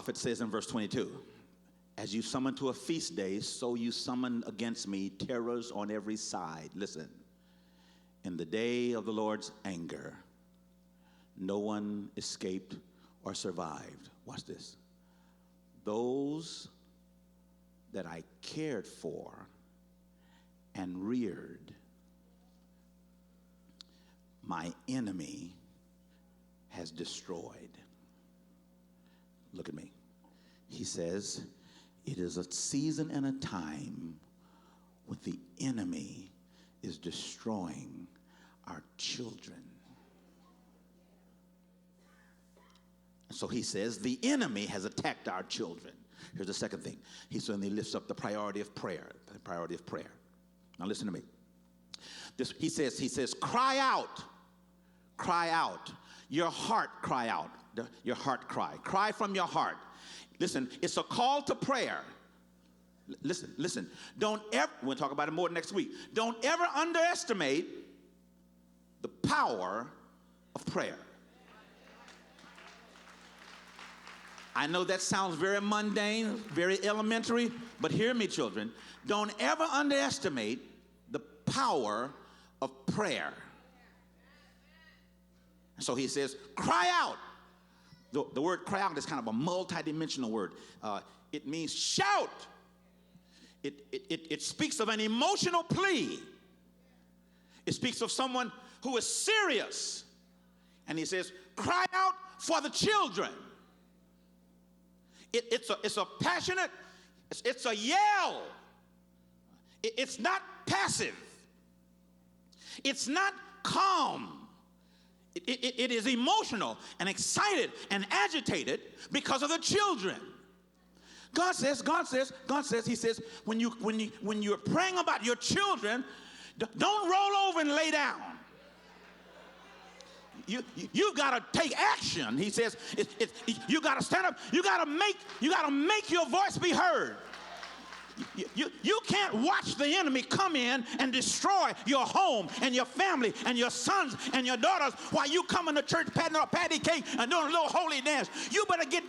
prophet says in verse 22, as you summon to a feast day, so you summon against me terrors on every side. Listen, in the day of the Lord's anger, no one escaped or survived. Watch this. Those that I cared for and reared, my enemy has destroyed. Look at me. He says, it is a season and a time when the enemy is destroying our children. And so he says the enemy has attacked our children. Here's the second thing. He suddenly lifts up the priority of prayer. The priority of prayer. Now listen to me. He says, cry out. Cry out. Your heart cry out. Your heart cry. Cry from your heart. Listen, it's a call to prayer. Listen. Don't ever, we'll talk about it more next week. Don't ever underestimate the power of prayer. I know that sounds very mundane, very elementary, but hear me, children. Don't ever underestimate the power of prayer. So he says, cry out. The word cry out is kind of a multidimensional word. It means shout. It speaks of an emotional plea. It speaks of someone who is serious. And he says, cry out for the children. It's a passionate, it's a yell. It's not passive. It's not calm. It is emotional and excited and agitated because of the children. God says, he says, when you're praying about your children, don't roll over and lay down. You got to take action. He says, you got to stand up. You got to make your voice be heard. You can't watch the enemy come in and destroy your home and your family and your sons and your daughters while you coming to church patting up patty cake and doing a little holy dance. You better get down.